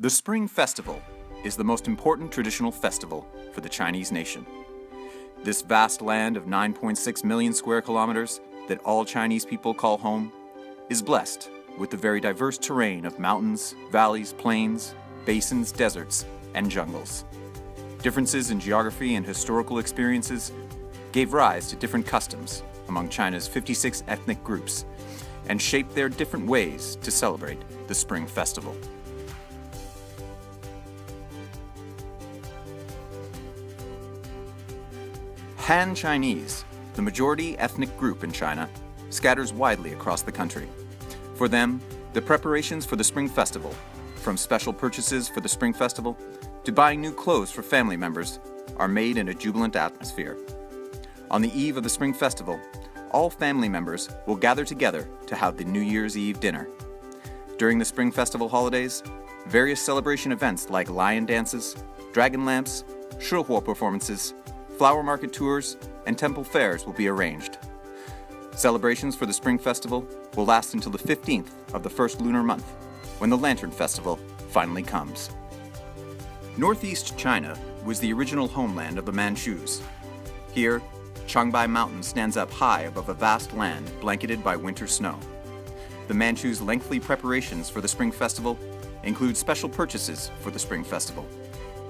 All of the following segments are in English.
The Spring Festival is the most important traditional festival for the Chinese nation. This vast land of 9.6 million square kilometers that all Chinese people call home is blessed with the very diverse terrain of mountains, valleys, plains, basins, deserts, and jungles. Differences in geography and historical experiences gave rise to different customs among China's 56 ethnic groups and shaped their different ways to celebrate the Spring Festival. Han Chinese, the majority ethnic group in China, scatters widely across the country. For them, the preparations for the Spring Festival, from special purchases for the Spring Festival to buying new clothes for family members, are made in a jubilant atmosphere. On the eve of the Spring Festival, all family members will gather together to have the New Year's Eve dinner. During the Spring Festival holidays, various celebration events like lion dances, dragon lamps, Shihuo performances, flower market tours, and temple fairs will be arranged. Celebrations for the Spring Festival will last until the 15th of the first lunar month, when the Lantern Festival finally comes. Northeast China was the original homeland of the Manchus. Here, Changbai Mountain stands up high above a vast land blanketed by winter snow. The Manchus' lengthy preparations for the Spring Festival include special purchases for the Spring Festival,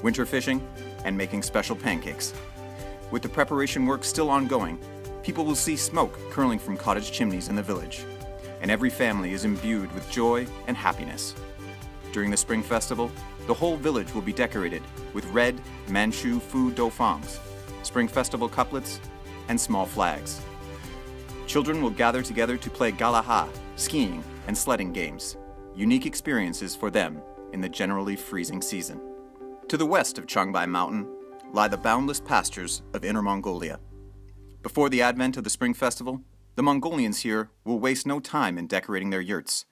winter fishing, and making special pancakes. With the preparation work still ongoing, people will see smoke curling from cottage chimneys in the village, and every family is imbued with joy and happiness. During the Spring Festival, the whole village will be decorated with red Manchu fu doufangs, Spring Festival couplets, and small flags. Children will gather together to play galaha, skiing, and sledding games, unique experiences for them in the generally freezing season. To the west of Changbai Mountain lie the boundless pastures of Inner Mongolia. Before the advent of the Spring Festival, the Mongolians here will waste no time in decorating their yurts,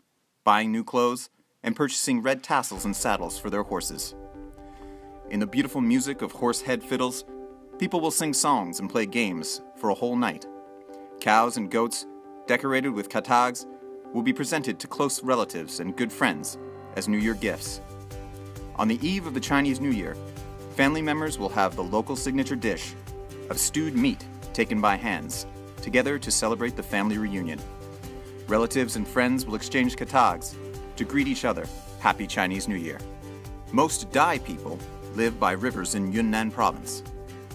buying new clothes, and purchasing red tassels and saddles for their horses. In the beautiful music of horse head fiddles, people will sing songs and play games for a whole night. Cows and goats, decorated with katags, will be presented to close relatives and good friends as New Year gifts. On the eve of the Chinese New Year, family members will have the local signature dish of stewed meat taken by hands, together to celebrate the family reunion. Relatives and friends will exchange katags to greet each other Happy Chinese New Year. Most Dai people live by rivers in Yunnan province.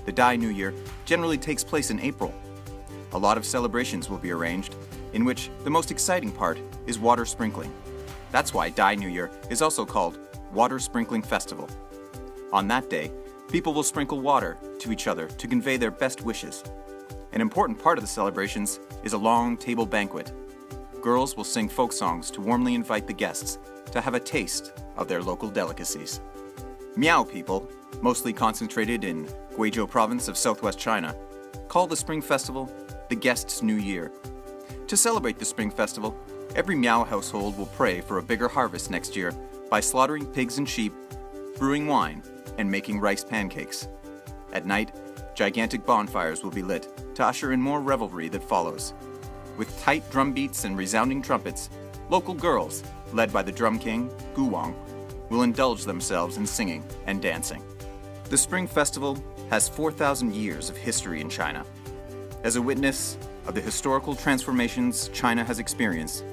The Dai New Year generally takes place in April. A lot of celebrations will be arranged, in which the most exciting part is water sprinkling. That's why Dai New Year is also called Water Sprinkling Festival. On that day, people will sprinkle water to each other to convey their best wishes. An important part of the celebrations is a long table banquet. Girls will sing folk songs to warmly invite the guests to have a taste of their local delicacies. Miao people, mostly concentrated in Guizhou province of southwest China, call the Spring Festival the Guest's New Year. To celebrate the Spring Festival, every Miao household will pray for a bigger harvest next year by slaughtering pigs and sheep, brewing wine, and making rice pancakes. At night, gigantic bonfires will be lit to usher in more revelry that follows. With tight drum beats and resounding trumpets, local girls, led by the drum king, Gu Wang, will indulge themselves in singing and dancing. The Spring Festival has 4,000 years of history in China. As a witness of the historical transformations China has experienced,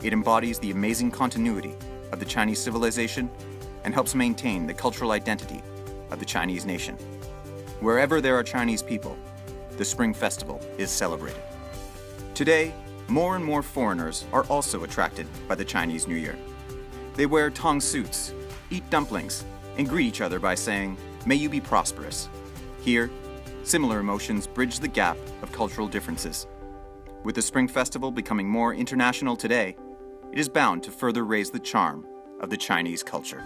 it embodies the amazing continuity of the Chinese civilization and helps maintain the cultural identity of the Chinese nation. Wherever there are Chinese people, the Spring Festival is celebrated. Today, more and more foreigners are also attracted by the Chinese New Year. They wear tong suits, eat dumplings, and greet each other by saying, "May you be prosperous." Here, similar emotions bridge the gap of cultural differences. With the Spring Festival becoming more international today, it is bound to further raise the charm of the Chinese culture.